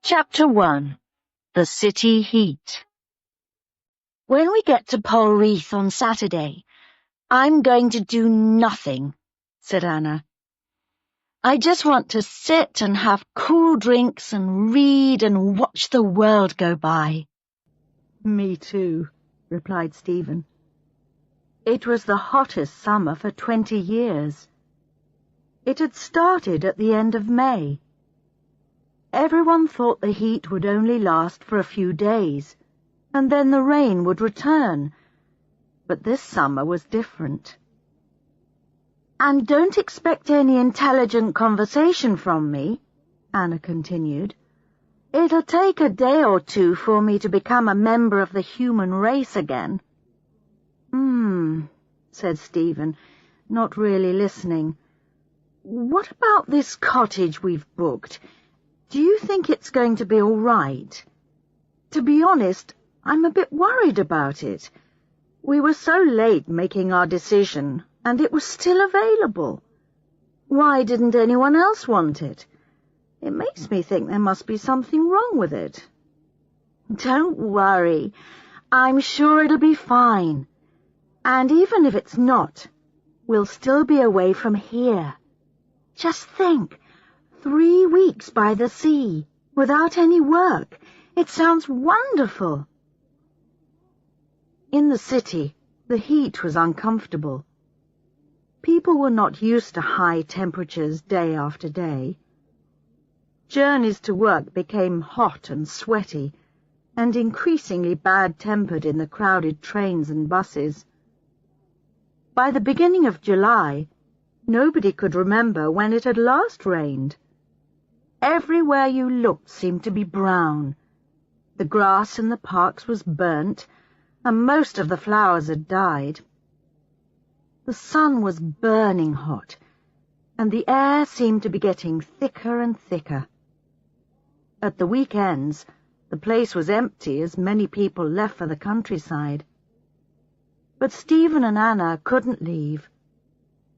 Chapter 1. The City Heat. When we get to Polreath on Saturday, I'm going to do nothing, said Anna. I just want to sit and have cool drinks and read and watch the world go by. Me too, replied Stephen. It was the hottest summer for 20 years. It had started at the end of May. Everyone thought the heat would only last for a few days, and then the rain would return. But this summer was different. "And don't expect any intelligent conversation from me," Anna continued. "It'll take a day or two for me to become a member of the human race again." Said Stephen, not really listening. "What about this cottage we've booked? Do you think it's going to be all right? To be honest, I'm a bit worried about it. We were so late making our decision, and it was still available. Why didn't anyone else want it? It makes me think there must be something wrong with it." "Don't worry. I'm sure it'll be fine. And even if it's not, we'll still be away from here. Just think, 3 weeks by the sea, without any work. It sounds wonderful." In the city, the heat was uncomfortable. People were not used to high temperatures day after day. Journeys to work became hot and sweaty, and increasingly bad-tempered in the crowded trains and buses. By the beginning of July, nobody could remember when it had last rained. Everywhere you looked seemed to be brown. The grass in the parks was burnt, and most of the flowers had died. The sun was burning hot, and the air seemed to be getting thicker and thicker. At the weekends, the place was empty as many people left for the countryside. But Stephen and Anna couldn't leave.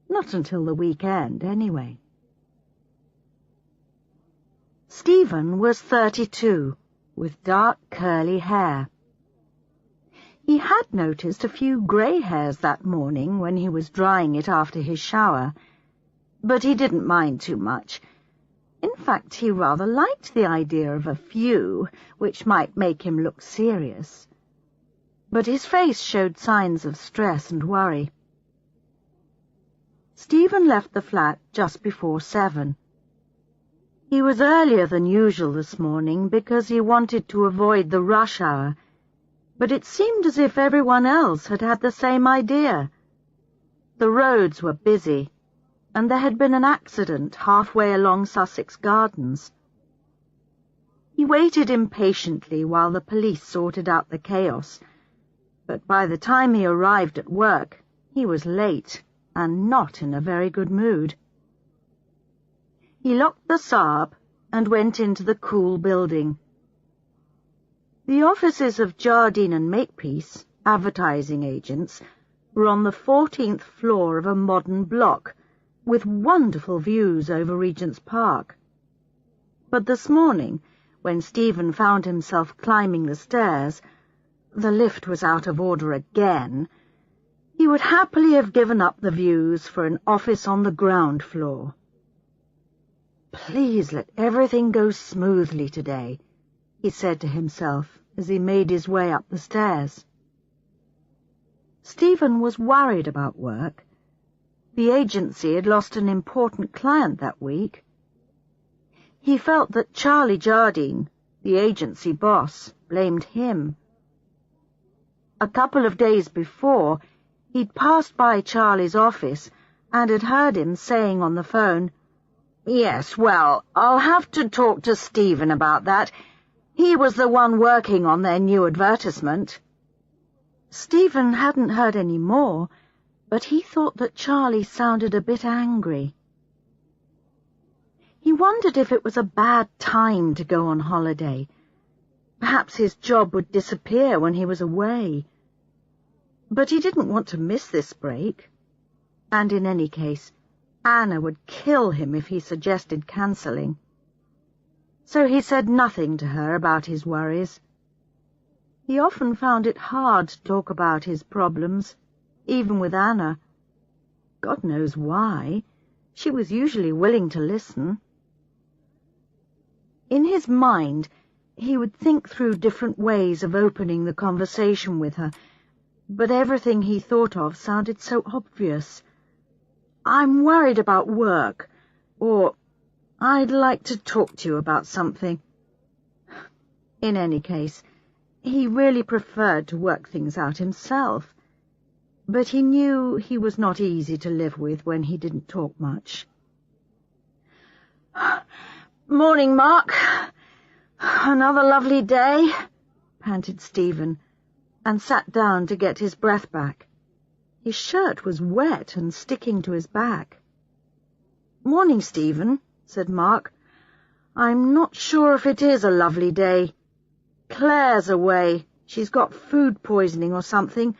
Not until the weekend, anyway. Stephen was 32, with dark curly hair. He had noticed a few grey hairs that morning when he was drying it after his shower, but he didn't mind too much. In fact, he rather liked the idea of a few, which might make him look serious. But his face showed signs of stress and worry. Stephen left the flat just before 7. He was earlier than usual this morning because he wanted to avoid the rush hour, but it seemed as if everyone else had had the same idea. The roads were busy, and there had been an accident halfway along Sussex Gardens. He waited impatiently while the police sorted out the chaos, but by the time he arrived at work, he was late and not in a very good mood. He locked the Saab and went into the cool building. The offices of Jardine and Makepeace, advertising agents, were on the 14th floor of a modern block, with wonderful views over Regent's Park. But this morning, when Stephen found himself climbing the stairs, the lift was out of order again. He would happily have given up the views for an office on the ground floor. "Please let everything go smoothly today," he said to himself as he made his way up the stairs. Stephen was worried about work. The agency had lost an important client that week. He felt that Charlie Jardine, the agency boss, blamed him. A couple of days before, he'd passed by Charlie's office and had heard him saying on the phone, "Yes, well, I'll have to talk to Stephen about that. He was the one working on their new advertisement." Stephen hadn't heard any more, but he thought that Charlie sounded a bit angry. He wondered if it was a bad time to go on holiday. Perhaps his job would disappear when he was away. But he didn't want to miss this break. And in any case, Anna would kill him if he suggested cancelling. so he said nothing to her about his worries. He often found it hard to talk about his problems, even with Anna. God knows why. She was usually willing to listen. In his mind, he would think through different ways of opening the conversation with her, but everything he thought of sounded so obvious. "I'm worried about work," or "I'd like to talk to you about something." In any case, he really preferred to work things out himself, but he knew he was not easy to live with when he didn't talk much. "Morning, Mark. Another lovely day," panted Stephen, and sat down to get his breath back. His shirt was wet and sticking to his back. "Morning, Stephen," said Mark. "I'm not sure if it is a lovely day. Claire's away. She's got food poisoning or something,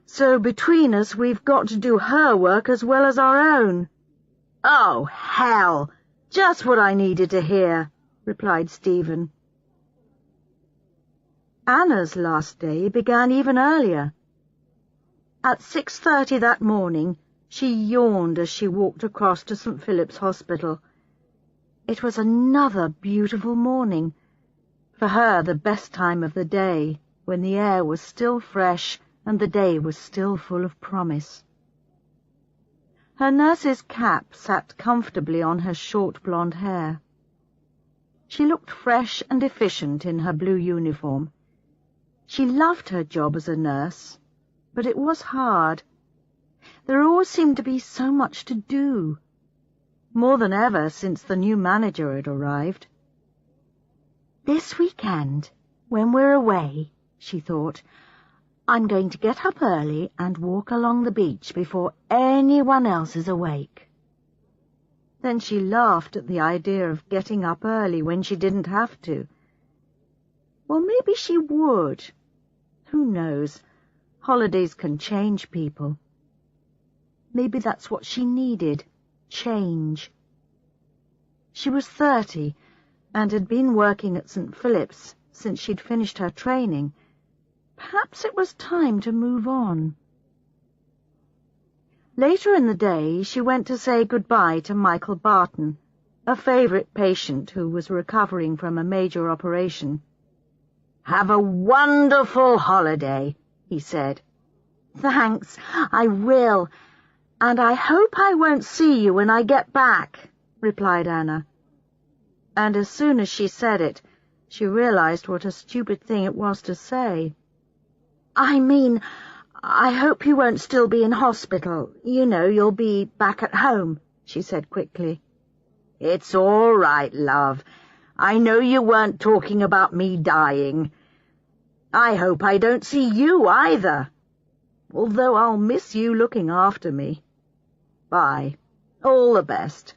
so between us we've got to do her work as well as our own." "Oh, hell! Just what I needed to hear," replied Stephen. Anna's last day began even earlier. At 6:30 that morning, she yawned as she walked across to St. Philip's Hospital. It was another beautiful morning, for her the best time of the day, when the air was still fresh and the day was still full of promise. Her nurse's cap sat comfortably on her short blonde hair. She looked fresh and efficient in her blue uniform. She loved her job as a nurse, but it was hard. There always seemed to be so much to do, more than ever since the new manager had arrived. "This weekend, when we're away," she thought, "I'm going to get up early and walk along the beach before anyone else is awake." Then she laughed at the idea of getting up early when she didn't have to. Well, maybe she would. Who knows? Holidays can change people. Maybe that's what she needed, change. She was 30 and had been working at St. Philip's since she'd finished her training. Perhaps it was time to move on. Later in the day, she went to say goodbye to Michael Barton, a favourite patient who was recovering from a major operation. "Have a wonderful holiday," he said. "Thanks, I will, and I hope I won't see you when I get back," replied Anna. And as soon as she said it, she realized what a stupid thing it was to say. "I mean, I hope you won't still be in hospital. You know, you'll be back at home," she said quickly. "It's all right, love. I know you weren't talking about me dying. I hope I don't see you either, although I'll miss you looking after me. Bye. All the best."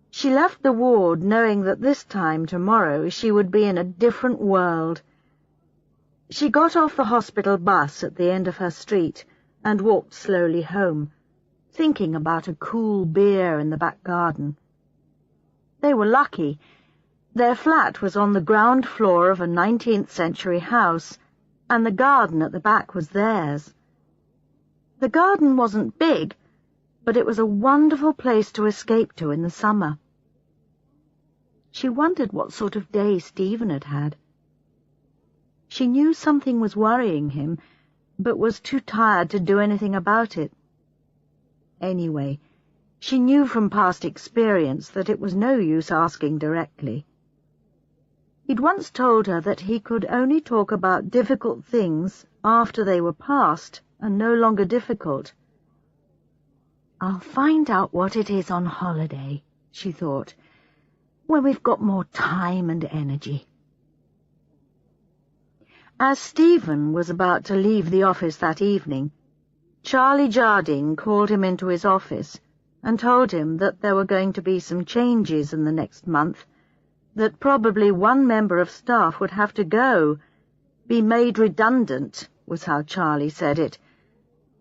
She left the ward knowing that this time tomorrow she would be in a different world. She got off the hospital bus at the end of her street and walked slowly home, thinking about a cool beer in the back garden. They were lucky. Their flat was on the ground floor of a 19th-century house, and the garden at the back was theirs. The garden wasn't big, but it was a wonderful place to escape to in the summer. She wondered what sort of day Stephen had had. She knew something was worrying him, but was too tired to do anything about it. Anyway, she knew from past experience that it was no use asking directly. He'd once told her that he could only talk about difficult things after they were past and no longer difficult. "I'll find out what it is on holiday," she thought, "when we've got more time and energy." As Stephen was about to leave the office that evening, Charlie Jardine called him into his office and told him that there were going to be some changes in the next month, that probably one member of staff would have to go. Be made redundant, was how Charlie said it.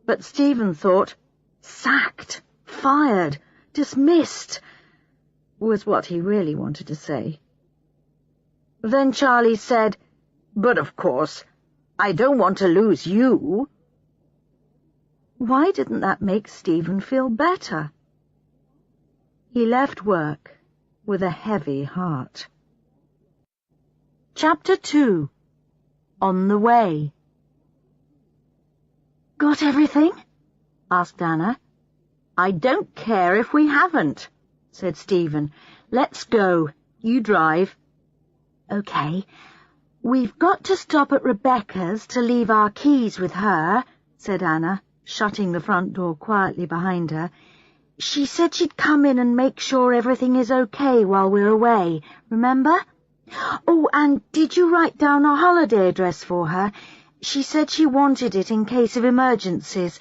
But Stephen thought, sacked, fired, dismissed. was what he really wanted to say. Then Charlie said, "But of course, I don't want to lose you." Why didn't that make Stephen feel better? He left work with a heavy heart. Chapter 2. On the Way. "Got everything?" asked Anna. "I don't care if we haven't," said Stephen. "Let's go. You drive." "Okay. We've got to stop at Rebecca's to leave our keys with her," said Anna, shutting the front door quietly behind her. "She said she'd come in and make sure everything is okay while we're away, remember? Oh, and did you write down a holiday address for her? She said she wanted it in case of emergencies,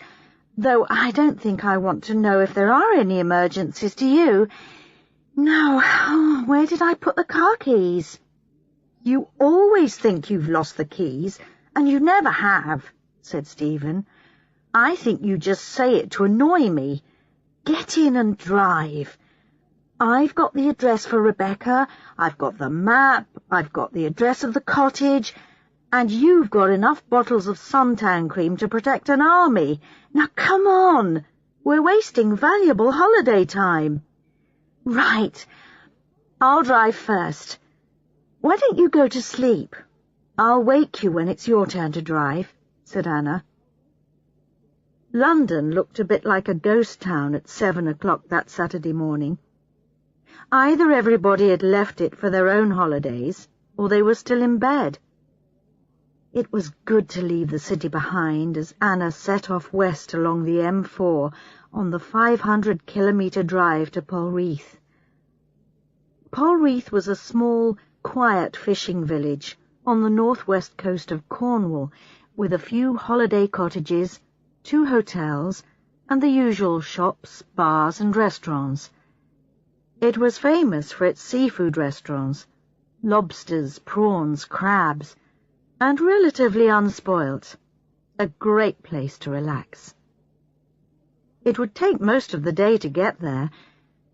though I don't think I want to know if there are any emergencies, do you? No, where did I put the car keys?" "You always think you've lost the keys, and you never have," said Stephen. "I think you just say it to annoy me. Get in and drive. I've got the address for Rebecca, I've got the map, I've got the address of the cottage, and you've got enough bottles of suntan cream to protect an army. Now come on, we're wasting valuable holiday time." "Right, I'll drive first. Why don't you go to sleep? I'll wake you when it's your turn to drive," said Anna. London looked a bit like a ghost town at 7 o'clock that Saturday morning. Either everybody had left it for their own holidays, or they were still in bed. It was good to leave the city behind as Anna set off west along the M4 on the 500-kilometre drive to Polreath. Polreath was a small, quiet fishing village on the northwest coast of Cornwall, with a few holiday cottages, 2 hotels, and the usual shops, bars, and restaurants. It was famous for its seafood restaurants, lobsters, prawns, crabs, and relatively unspoilt, a great place to relax. It would take most of the day to get there,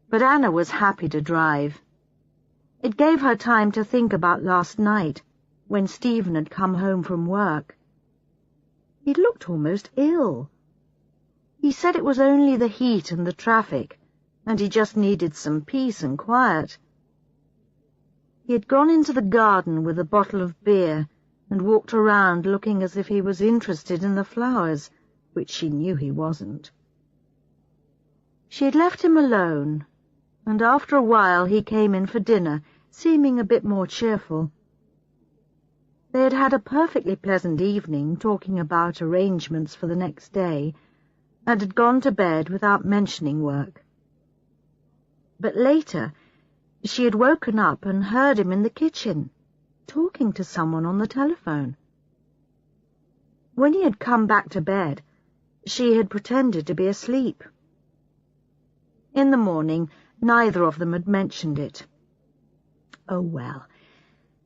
but Anna was happy to drive. It gave her time to think about last night, when Stephen had come home from work. He'd looked almost ill. He said it was only the heat and the traffic, and he just needed some peace and quiet. He had gone into the garden with a bottle of beer and walked around looking as if he was interested in the flowers, which she knew he wasn't. She had left him alone, and after a while he came in for dinner, seeming a bit more cheerful. They had had a perfectly pleasant evening talking about arrangements for the next day, and had gone to bed without mentioning work. But later she had woken up and heard him in the kitchen, talking to someone on the telephone. When he had come back to bed, she had pretended to be asleep. In the morning, neither of them had mentioned it. "Oh, well,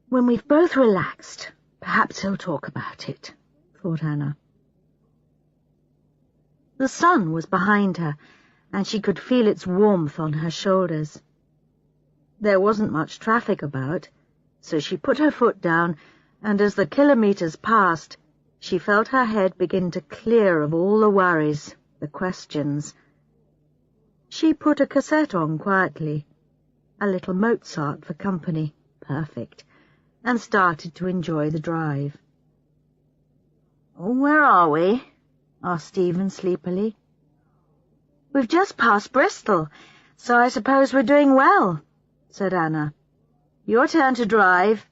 when we've both relaxed, perhaps he'll talk about it," thought Anna. The sun was behind her, and she could feel its warmth on her shoulders. There wasn't much traffic about, so she put her foot down, and as the kilometres passed, she felt her head begin to clear of all the worries, the questions. She put a cassette on quietly, a little Mozart for company, perfect, and started to enjoy the drive. "Where are we?" asked Stephen sleepily. "We've just passed Bristol, so I suppose we're doing well," said Anna. "Your turn to drive."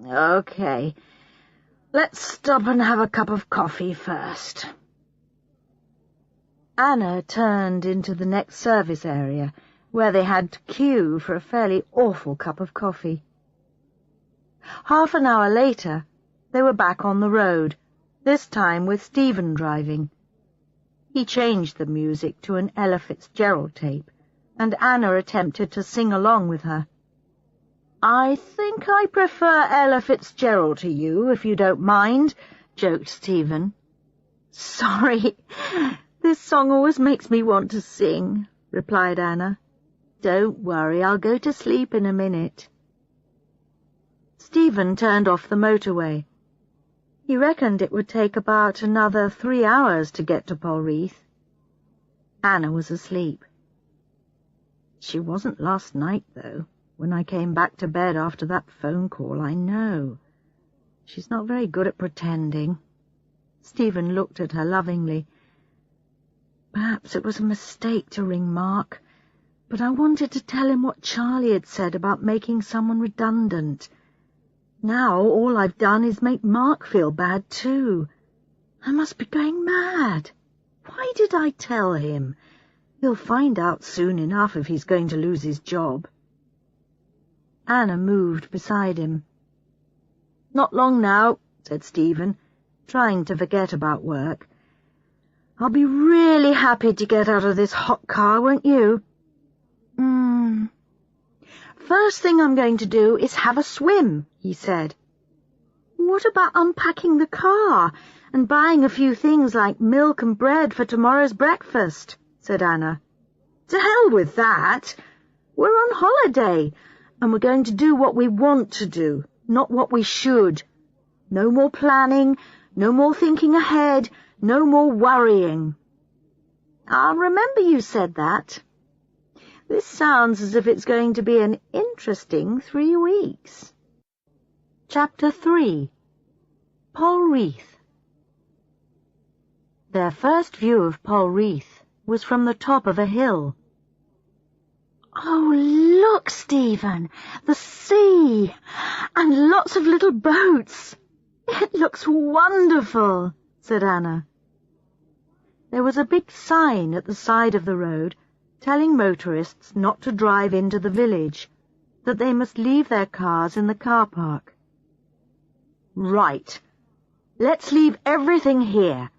"Okay. Let's stop and have a cup of coffee first." Anna turned into the next service area, where they had to queue for a fairly awful cup of coffee. Half an hour later, they were back on the road, this time with Stephen driving. He changed the music to an Ella Fitzgerald tape, and Anna attempted to sing along with her. "I think I prefer Ella Fitzgerald to you, if you don't mind," joked Stephen. "Sorry, this song always makes me want to sing," replied Anna. Don't worry, I'll go to sleep in a minute. Stephen turned off the motorway. He reckoned it would take about another 3 hours to get to Polreath. Anna was asleep. She wasn't last night, though, when I came back to bed after that phone call, I know. She's not very good at pretending. Stephen looked at her lovingly. Perhaps it was a mistake to ring Mark, but I wanted to tell him what Charlie had said about making someone redundant. Now all I've done is make Mark feel bad too. I must be going mad. Why did I tell him? He'll find out soon enough if he's going to lose his job. Anna moved beside him. Not long now, said Stephen, trying to forget about work. I'll be really happy to get out of this hot car, won't you? First thing I'm going to do is have a swim, he said. What about unpacking the car and buying a few things like milk and bread for tomorrow's breakfast, said Anna. To hell with that. We're on holiday, and we're going to do what we want to do, not what we should. No more planning, no more thinking ahead, no more worrying. I'll remember you said that. This sounds as if it's going to be an interesting 3 weeks. Chapter 3. Polreath. Their first view of Polreath was from the top of a hill. Oh, look, Stephen, the sea, and lots of little boats. It looks wonderful, said Anna. There was a big sign at the side of the road telling motorists not to drive into the village, that they must leave their cars in the car park. Right. Let's leave everything here.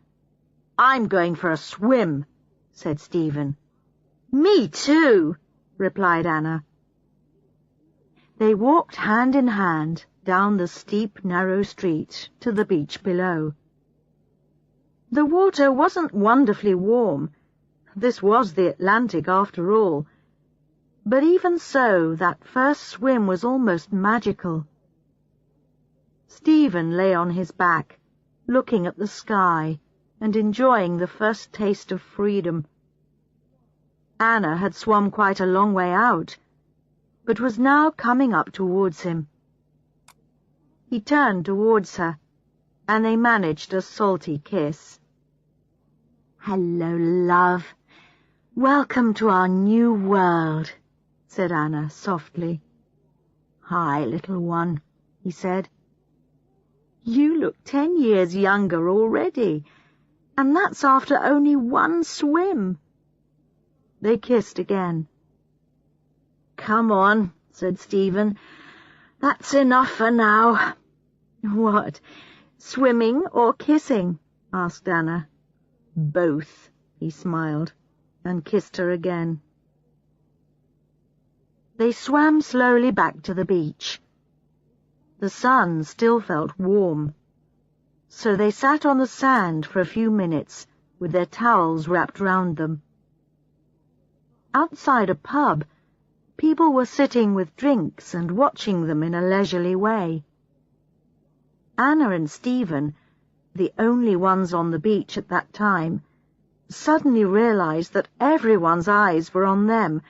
I'm going for a swim, said Stephen. Me too, replied Anna. They walked hand in hand down the steep, narrow street to the beach below. The water wasn't wonderfully warm. This was the Atlantic after all. But even so, that first swim was almost magical. Stephen lay on his back, looking at the sky and enjoying the first taste of freedom. Anna had swum quite a long way out, but was now coming up towards him. He turned towards her, and they managed a salty kiss. Hello, love. Welcome to our new world, said Anna softly. Hi, little one, he said. You look 10 years younger already, and that's after only one swim. They kissed again. Come on, said Stephen. That's enough for now. What, swimming or kissing? Asked Anna. Both, he smiled, and kissed her again. They swam slowly back to the beach. The sun still felt warm, so they sat on the sand for a few minutes with their towels wrapped round them. Outside a pub, people were sitting with drinks and watching them in a leisurely way. Anna and Stephen, the only ones on the beach at that time, suddenly realized that everyone's eyes were on them,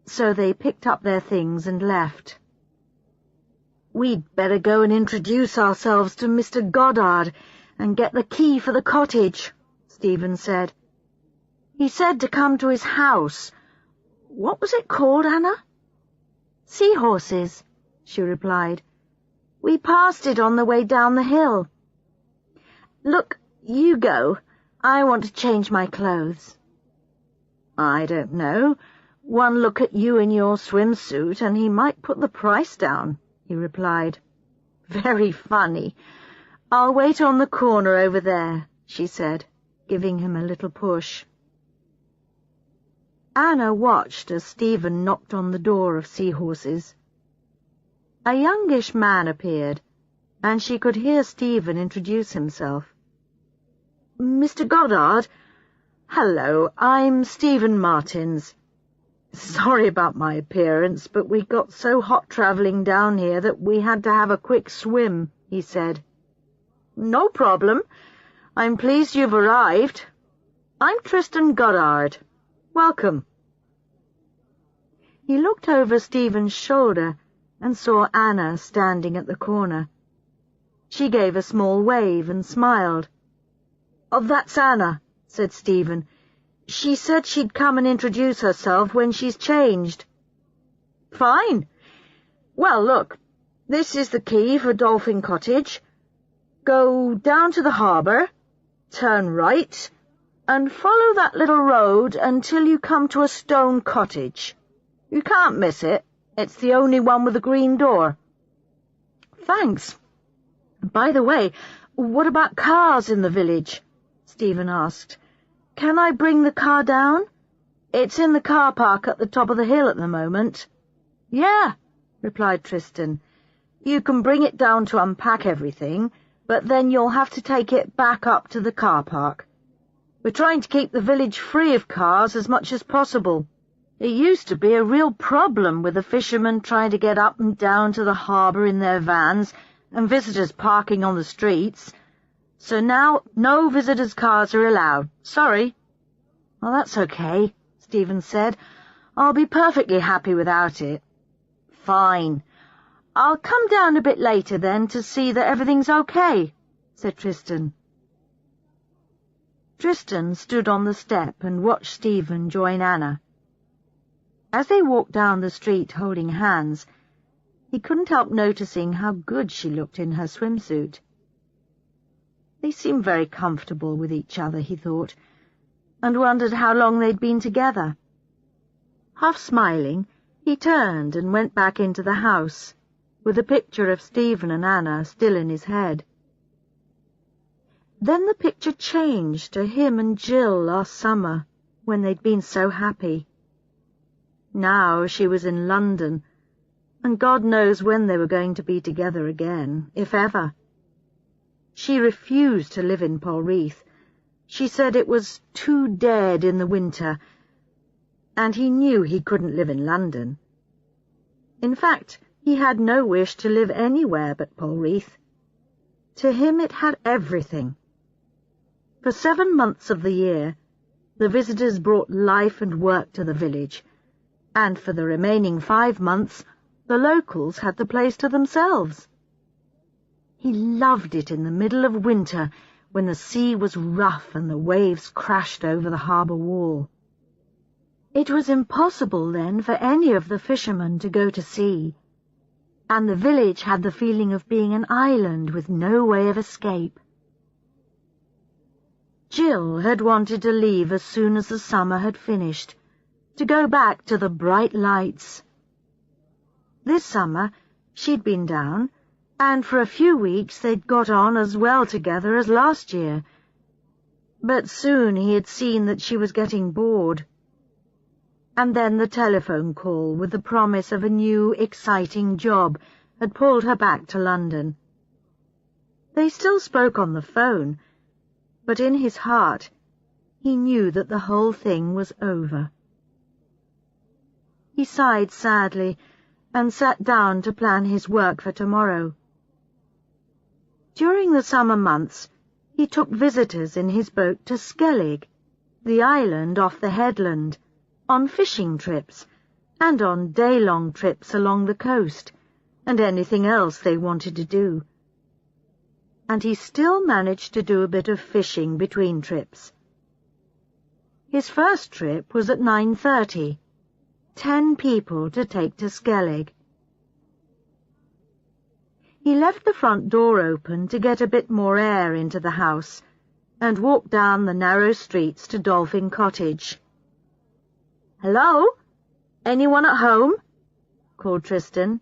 so they picked up their things and left. We'd better go and introduce ourselves to Mr. Goddard and get the key for the cottage, Stephen said. He said to come to his house. What was it called, Anna? Seahorses, she replied. We passed it on the way down the hill. Look, you go. I want to change my clothes. I don't know. One look at you in your swimsuit and he might put the price down, he replied. Very funny. I'll wait on the corner over there, she said, giving him a little push. Anna watched as Stephen knocked on the door of Seahorses. A youngish man appeared, and she could hear Stephen introduce himself. Mr. Goddard? Hello, I'm Stephen Martins. Sorry about my appearance, but we got so hot travelling down here that we had to have a quick swim, he said. No problem. I'm pleased you've arrived. I'm Tristan Goddard. Welcome. He looked over Stephen's shoulder and saw Anna standing at the corner. She gave a small wave and smiled. "Oh, that's Anna," said Stephen. "She said she'd come and introduce herself when she's changed." "Fine. Well, look, this is the key for Dolphin Cottage. Go down to the harbour, turn right, and follow that little road until you come to a stone cottage. You can't miss it. It's the only one with a green door." "Thanks. By the way, what about cars in the village?" Stephen asked. "Can I bring the car down? It's in the car park at the top of the hill at the moment." "Yeah," replied Tristan. "You can bring it down to unpack everything, but then you'll have to take it back up to the car park. We're trying to keep the village free of cars as much as possible. It used to be a real problem with the fishermen trying to get up and down to the harbour in their vans and visitors parking on the streets. So now no visitors' cars are allowed. Sorry." "Well, that's okay," Stephen said. "I'll be perfectly happy without it." "Fine. I'll come down a bit later then to see that everything's okay," said Tristan. Tristan stood on the step and watched Stephen join Anna. As they walked down the street holding hands, he couldn't help noticing how good she looked in her swimsuit. They seemed very comfortable with each other, he thought, and wondered how long they'd been together. Half smiling, he turned and went back into the house, with the picture of Stephen and Anna still in his head. Then the picture changed to him and Jill last summer, when they'd been so happy. Now she was in London, and God knows when they were going to be together again, if ever. She refused to live in Polreath. She said it was too dead in the winter, and he knew he couldn't live in London. In fact, he had no wish to live anywhere but Polreath. To him it had everything. For 7 months of the year, the visitors brought life and work to the village, and for the remaining 5 months, the locals had the place to themselves. He loved it in the middle of winter, when the sea was rough and the waves crashed over the harbour wall. It was impossible then for any of the fishermen to go to sea, and the village had the feeling of being an island with no way of escape. Jill had wanted to leave as soon as the summer had finished, to go back to the bright lights. This summer she'd been down, and for a few weeks they'd got on as well together as last year. But soon he had seen that she was getting bored. And then the telephone call with the promise of a new, exciting job had pulled her back to London. They still spoke on the phone, but in his heart he knew that the whole thing was over. He sighed sadly and sat down to plan his work for tomorrow. During the summer months, he took visitors in his boat to Skellig, the island off the headland, on fishing trips, and on day-long trips along the coast, and anything else they wanted to do. And he still managed to do a bit of fishing between trips. His first trip was at 9:30, 10 people to take to Skellig. He left the front door open to get a bit more air into the house, and walked down the narrow streets to Dolphin Cottage. "Hello? Anyone at home?" called Tristan.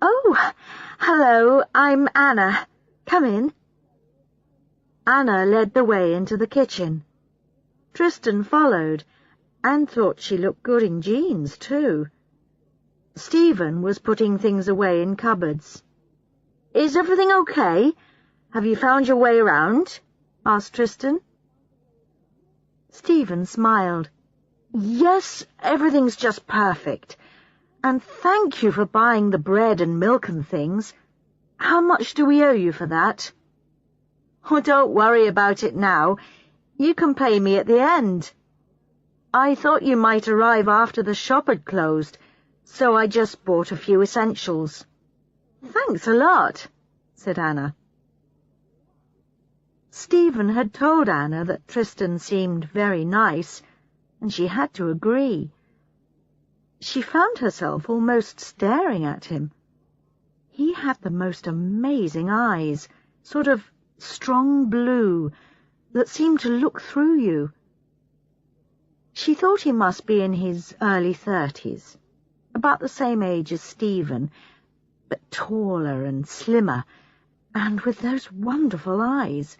"Oh, hello, I'm Anna. Come in." Anna led the way into the kitchen. Tristan followed, and thought she looked good in jeans, too. Stephen was putting things away in cupboards. "Is everything okay? Have you found your way around?" asked Tristan. Stephen smiled. Yes, everything's just perfect. And thank you for buying the bread and milk and things. How much do we owe you for that? Oh, don't worry about it now. You can pay me at the end. I thought you might arrive after the shop had closed, so I just bought a few essentials. Thanks a lot, said Anna. Stephen had told Anna that Tristan seemed very nice, and she had to agree. She found herself almost staring at him. He had the most amazing eyes, sort of strong blue, that seemed to look through you. She thought he must be in his early 30s, about the same age as Stephen, but taller and slimmer, and with those wonderful eyes.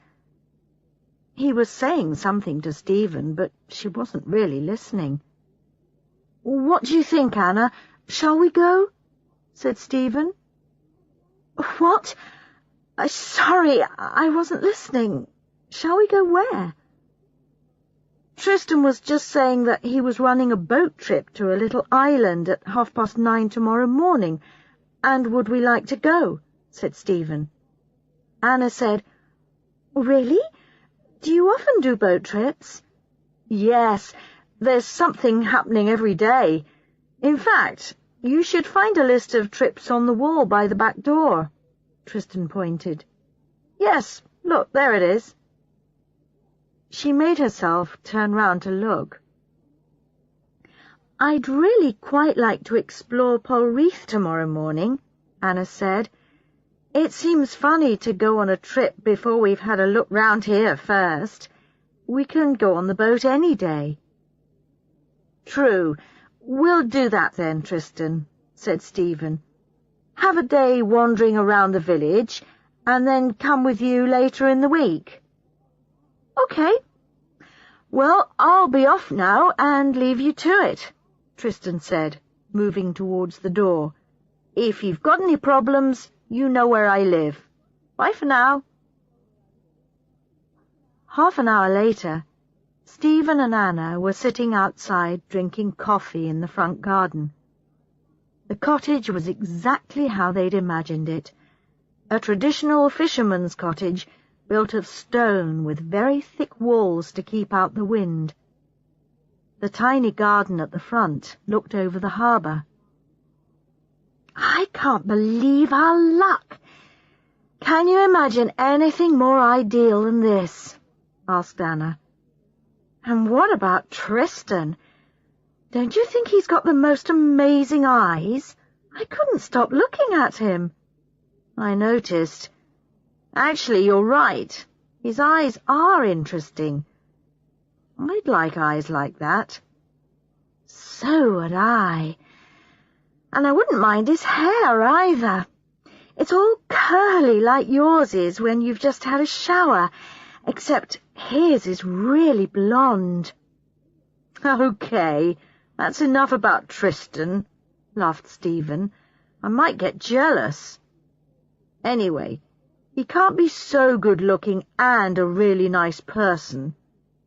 He was saying something to Stephen, but she wasn't really listening. "What do you think, Anna? Shall we go?" said Stephen. "What? Sorry, I wasn't listening. Shall we go where?" "Tristan was just saying that he was running a boat trip to a little island at 9:30 tomorrow morning, and would we like to go?" said Stephen. Anna said, "Really? Do you often do boat trips?" "Yes, there's something happening every day. In fact, you should find a list of trips on the wall by the back door." Tristan pointed. "Yes, look, there it is." She made herself turn round to look. "I'd really quite like to explore Polreath tomorrow morning," Anna said. "It seems funny to go on a trip before we've had a look round here first. We can go on the boat any day." "True. We'll do that then, Tristan," said Stephen. "Have a day wandering around the village, and then come with you later in the week." "Okay. Well, I'll be off now and leave you to it," Tristan said, moving towards the door. "If you've got any problems, you know where I live. Bye for now." Half an hour later, Stephen and Anna were sitting outside drinking coffee in the front garden. The cottage was exactly how they'd imagined it, a traditional fisherman's cottage built of stone with very thick walls to keep out the wind. The tiny garden at the front looked over the harbour. "I can't believe our luck. Can you imagine anything more ideal than this?" asked Anna. "And what about Tristan? Don't you think he's got the most amazing eyes? I couldn't stop looking at him." "I noticed. Actually, you're right. His eyes are interesting. I'd like eyes like that." "So would I. And I wouldn't mind his hair either. It's all curly like yours is when you've just had a shower, except his is really blonde." "Okay, that's enough about Tristan," laughed Stephen. "I might get jealous. Anyway, he can't be so good-looking and a really nice person.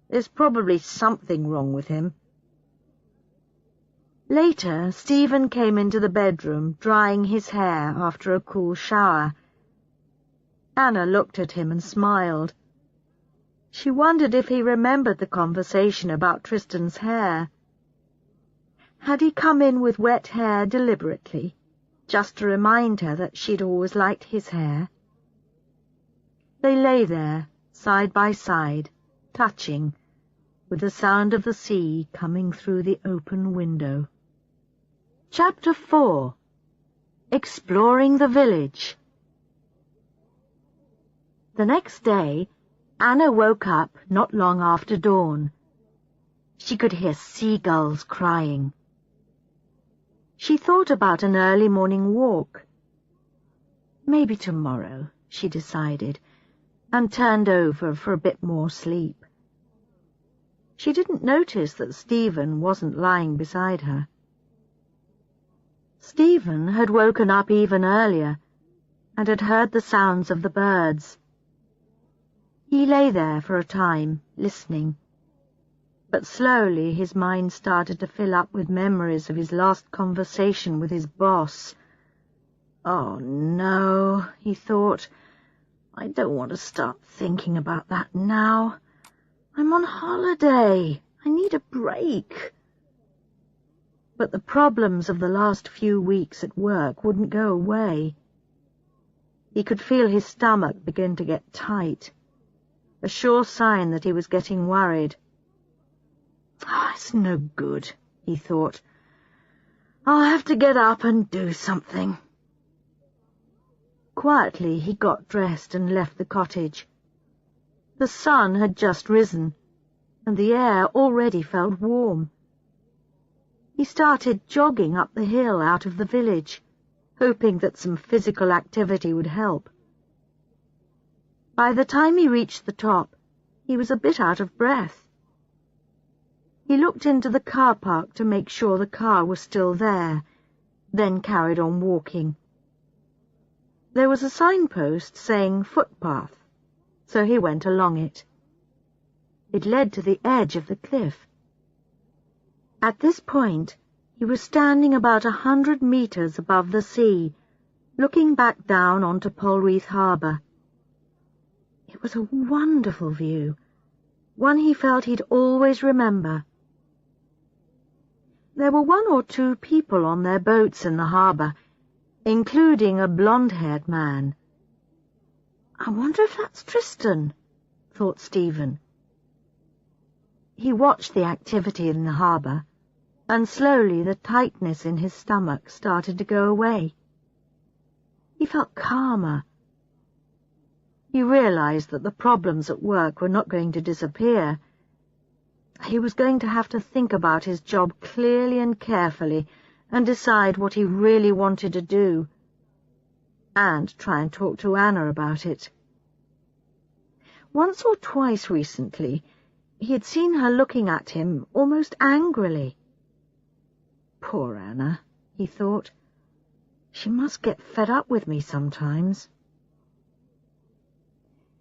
There's probably something wrong with him." Later, Stephen came into the bedroom, drying his hair after a cool shower. Anna looked at him and smiled. She wondered if he remembered the conversation about Tristan's hair. Had he come in with wet hair deliberately, just to remind her that she'd always liked his hair? They lay there, side by side, touching, with the sound of the sea coming through the open window. Chapter 4. Exploring the Village. The next day, Anna woke up not long after dawn. She could hear seagulls crying. She thought about an early morning walk. Maybe tomorrow, she decided, and turned over for a bit more sleep. She didn't notice that Stephen wasn't lying beside her. Stephen had woken up even earlier and had heard the sounds of the birds. He lay there for a time, listening. But slowly his mind started to fill up with memories of his last conversation with his boss. "Oh, no," he thought. "I don't want to start thinking about that now. I'm on holiday. I need a break." But the problems of the last few weeks at work wouldn't go away. He could feel his stomach begin to get tight, a sure sign that he was getting worried. It's no good," he thought. "I'll have to get up and do something." Quietly he got dressed and left the cottage. The sun had just risen, and the air already felt warm. He started jogging up the hill out of the village, hoping that some physical activity would help. By the time he reached the top, he was a bit out of breath. He looked into the car park to make sure the car was still there, then carried on walking. There was a signpost saying footpath, so he went along it. It led to the edge of the cliff. At this point, he was standing about 100 meters above the sea, looking back down onto Polreath Harbour. It was a wonderful view, one he felt he'd always remember. There were 1 or 2 people on their boats in the harbour, including a blonde-haired man. "I wonder if that's Tristan," thought Stephen. He watched the activity in the harbour, and slowly the tightness in his stomach started to go away. He felt calmer. He realized that the problems at work were not going to disappear. He was going to have to think about his job clearly and carefully and decide what he really wanted to do, and try and talk to Anna about it. Once or twice recently, he had seen her looking at him almost angrily. Poor Anna, he thought. She must get fed up with me sometimes.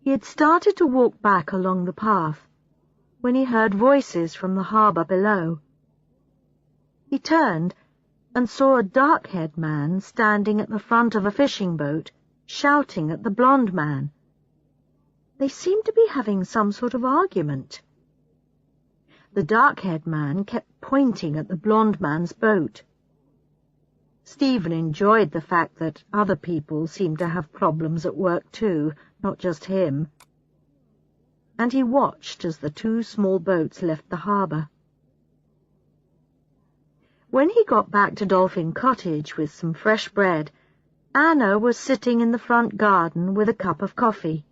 He had started to walk back along the path when he heard voices from the harbour below. He turned and saw a dark-haired man standing at the front of a fishing boat, shouting at the blonde man. They seemed to be having some sort of argument. The dark-haired man kept pointing at the blonde man's boat. Stephen enjoyed the fact that other people seemed to have problems at work too, not just him. And he watched as the 2 small boats left the harbour. When he got back to Dolphin Cottage with some fresh bread, Anna was sitting in the front garden with a cup of coffee.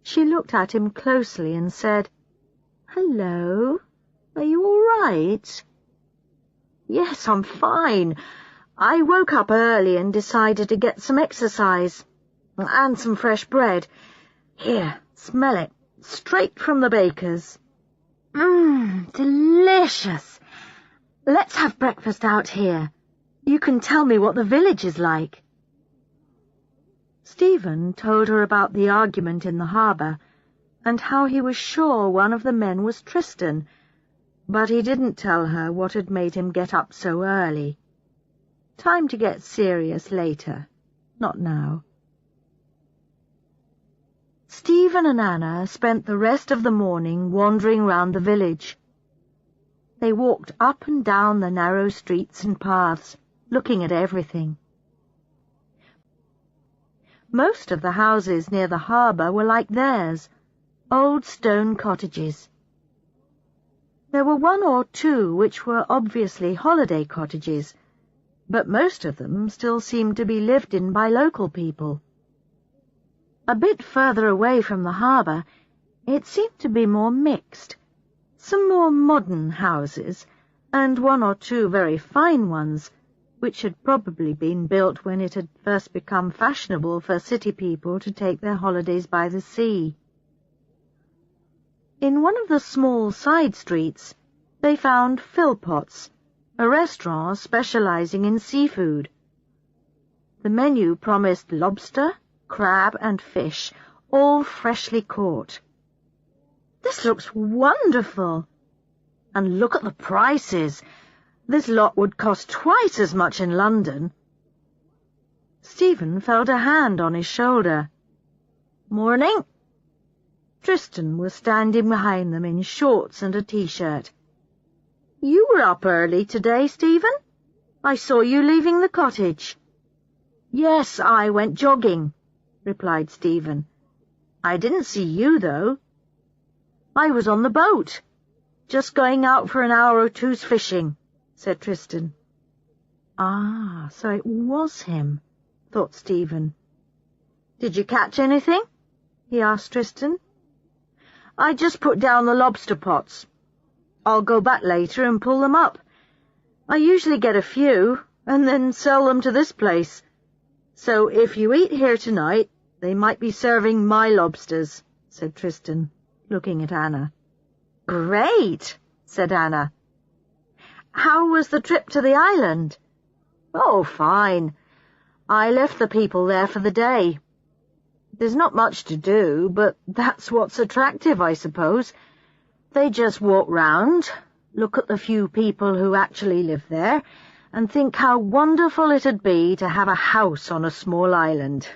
She looked at him closely and said, "Hello, are you all right?" "Yes, I'm fine. I woke up early and decided to get some exercise and some fresh bread. Here, smell it. Straight from the baker's." Delicious. Let's have breakfast out here. You can tell me what the village is like." Stephen told her about the argument in the harbour and how he was sure one of the men was Tristan, but he didn't tell her what had made him get up so early. Time to get serious later, not now. Stephen and Anna spent the rest of the morning wandering round the village. They walked up and down the narrow streets and paths, looking at everything. Most of the houses near the harbour were like theirs, old stone cottages. There were 1 or 2 which were obviously holiday cottages, but most of them still seemed to be lived in by local people. A bit further away from the harbour, it seemed to be more mixed. Some more modern houses, and 1 or 2 very fine ones, which had probably been built when it had first become fashionable for city people to take their holidays by the sea. In one of the small side streets, they found Philpot's, a restaurant specializing in seafood. The menu promised lobster, crab and fish, all freshly caught. "This looks wonderful," And look at the prices. This lot would cost twice as much in London. Stephen felt a hand on his shoulder. "Morning." Tristan was standing behind them in shorts and a t-shirt. "You were up early today, Stephen. I saw you leaving the cottage." "Yes, I went jogging," replied Stephen. "I didn't see you, though." "I was on the boat, just going out for an hour or two's fishing," said Tristan. "Ah, so it was him," thought Stephen. "Did you catch anything?" he asked Tristan. "I just put down the lobster pots. I'll go back later and pull them up. I usually get a few and then sell them to this place. So if you eat here tonight, they might be serving my lobsters," said Tristan, looking at Anna. "Great," said Anna. "How was the trip to the island?" "Oh, fine. I left the people there for the day. There's not much to do, but that's what's attractive, I suppose. They just walk round, look at the few people who actually live there, and think how wonderful it'd be to have a house on a small island.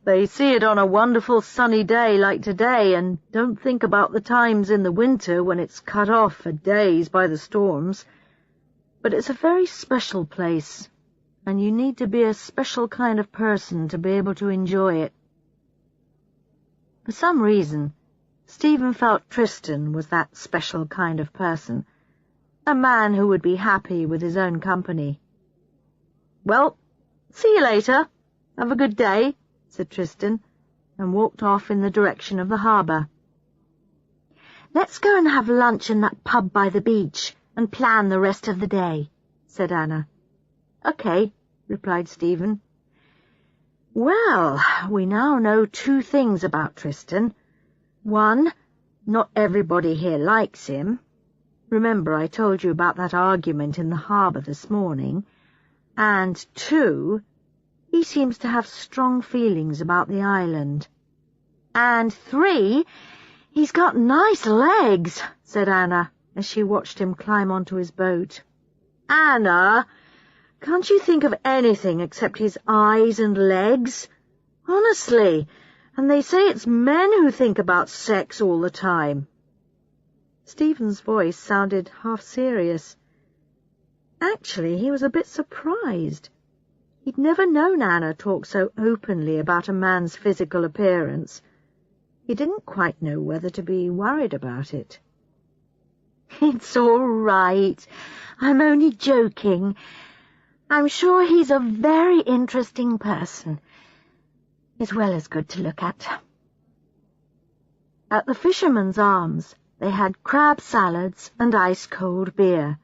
They see it on a wonderful sunny day like today and don't think about the times in the winter when it's cut off for days by the storms. But it's a very special place, and you need to be a special kind of person to be able to enjoy it." For some reason, Stephen felt Tristan was that special kind of person, a man who would be happy with his own company. "Well, see you later. Have a good day," said Tristan, and walked off in the direction of the harbour. "Let's go and have lunch in that pub by the beach and plan the rest of the day," said Anna. "Okay," replied Stephen. "Well, we now know 2 things about Tristan. 1, not everybody here likes him. Remember I told you about that argument in the harbour this morning. And 2, he seems to have strong feelings about the island. And 3, he's got nice legs," said Anna, as she watched him climb onto his boat. "Anna, can't you think of anything except his eyes and legs? Honestly, and they say it's men who think about sex all the time." Stephen's voice sounded half serious. Actually, he was a bit surprised. He'd never known Anna talk so openly about a man's physical appearance. He didn't quite know whether to be worried about it. "It's all right. I'm only joking. I'm sure he's a very interesting person, as well as good to look at." At the Fisherman's Arms, they had crab salads and ice-cold beer.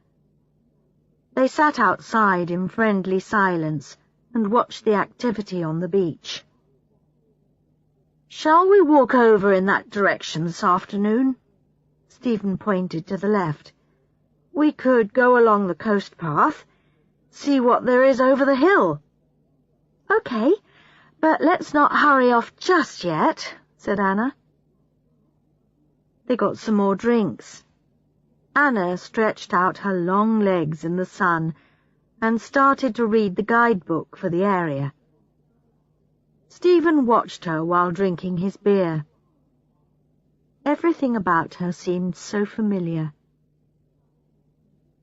They sat outside in friendly silence and watched the activity on the beach. "Shall we walk over in that direction this afternoon?" Stephen pointed to the left. "We could go along the coast path, see what there is over the hill." "Okay, but let's not hurry off just yet," said Anna. They got some more drinks. Anna stretched out her long legs in the sun and started to read the guidebook for the area. Stephen watched her while drinking his beer. Everything about her seemed so familiar.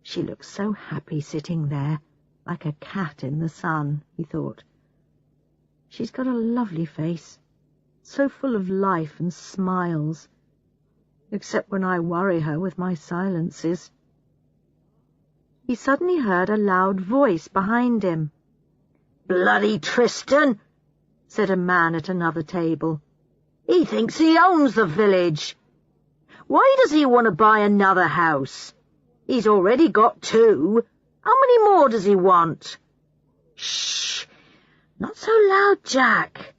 She looked so happy sitting there, like a cat in the sun, he thought. She's got a lovely face, so full of life and smiles, except when I worry her with my silences. He suddenly heard a loud voice behind him. "Bloody Tristan!" said a man at another table. "He thinks he owns the village. Why does he want to buy another house? He's already got 2. How many more does he want?" "Shh! Not so loud, Jack.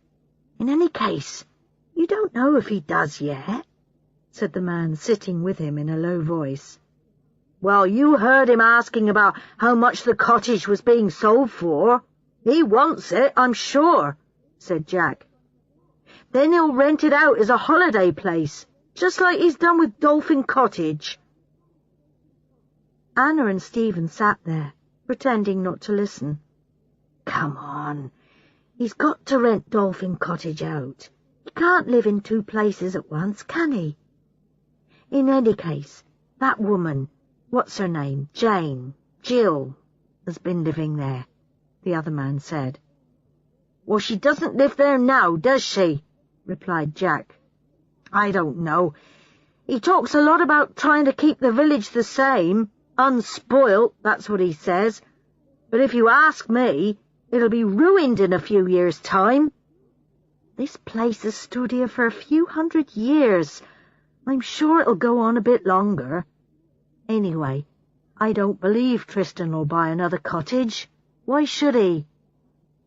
In any case, you don't know if he does yet," said the man sitting with him in a low voice. "Well, you heard him asking about how much the cottage was being sold for. He wants it, I'm sure," said Jack. "Then he'll rent it out as a holiday place, just like he's done with Dolphin Cottage." Anna and Stephen sat there, pretending not to listen. "Come on. He's got to rent Dolphin Cottage out. He can't live in 2 places at once, can he? In any case, that woman, what's her name, Jill, has been living there," the other man said. "Well, she doesn't live there now, does she?" replied Jack. "I don't know. He talks a lot about trying to keep the village the same, unspoilt, that's what he says. But if you ask me, it'll be ruined in a few years' time. This place has stood here for a few 100 years. I'm sure it'll go on a bit longer. Anyway, I don't believe Tristan will buy another cottage. Why should he?"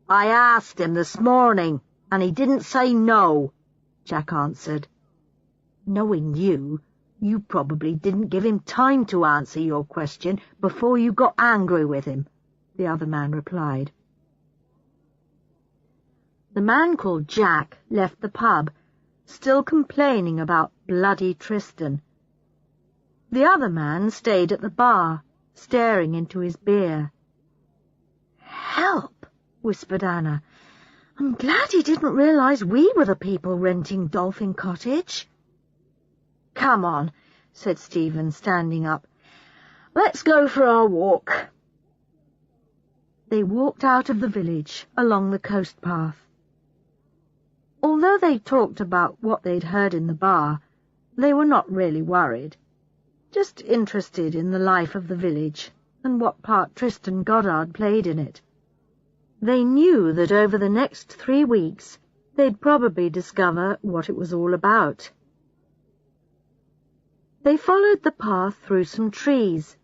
"I asked him this morning, and he didn't say no," Jack answered. "Knowing you, you probably didn't give him time to answer your question before you got angry with him," the other man replied. The man called Jack left the pub, still complaining about bloody Tristan. The other man stayed at the bar, staring into his beer. "Help," whispered Anna. "I'm glad he didn't realize we were the people renting Dolphin Cottage." "Come on," said Stephen, standing up. "Let's go for our walk." They walked out of the village along the coast path. Although they talked about what they'd heard in the bar, they were not really worried, just interested in the life of the village and what part Tristan Goddard played in it. They knew that over the next 3 weeks they'd probably discover what it was all about. They followed the path through some trees,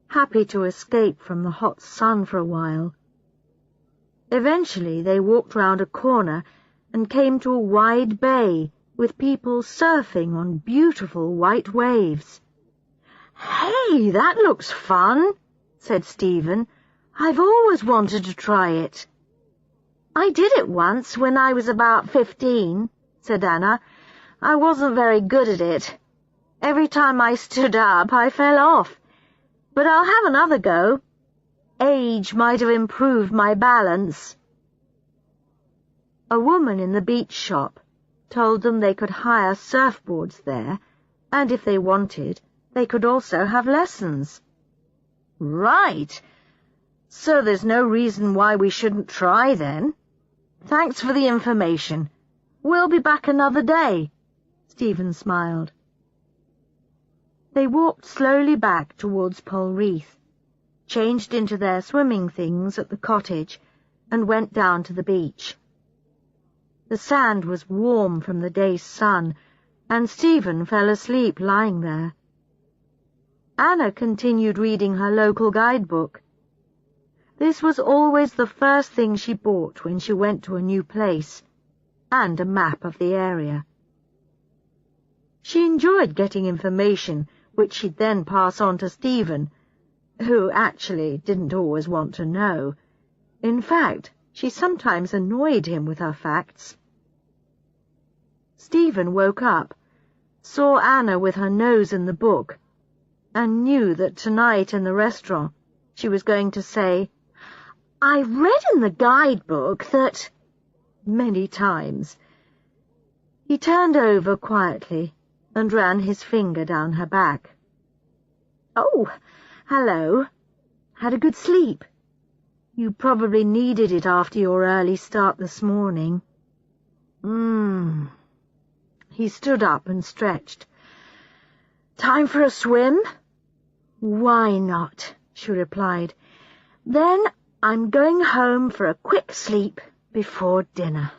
happy to escape from the hot sun for a while. Eventually they walked round a corner and came to a wide bay with people surfing on beautiful white waves. "Hey, that looks fun," said Stephen. "I've always wanted to try it." "I did it once when I was about 15, said Anna. "I wasn't very good at it. Every time I stood up, I fell off. But I'll have another go. Age might have improved my balance." A woman in the beach shop told them they could hire surfboards there, and if they wanted, they could also have lessons. "Right. So there's no reason why we shouldn't try then. Thanks for the information. We'll be back another day," Stephen smiled. They walked slowly back towards Polreath, changed into their swimming things at the cottage, and went down to the beach. The sand was warm from the day's sun, and Stephen fell asleep lying there. Anna continued reading her local guidebook. This was always the first thing she bought when she went to a new place, and a map of the area. She enjoyed getting information which she'd then pass on to Stephen, who actually didn't always want to know. In fact, she sometimes annoyed him with her facts. Stephen woke up, saw Anna with her nose in the book, and knew that tonight in the restaurant she was going to say, "I read in the guidebook that," many times. He turned over quietly and ran his finger down her back. "Oh, hello. Had a good sleep? You probably needed it after your early start this morning." He stood up and stretched. "Time for a swim?" "Why not?" she replied. "Then I'm going home for a quick sleep before dinner."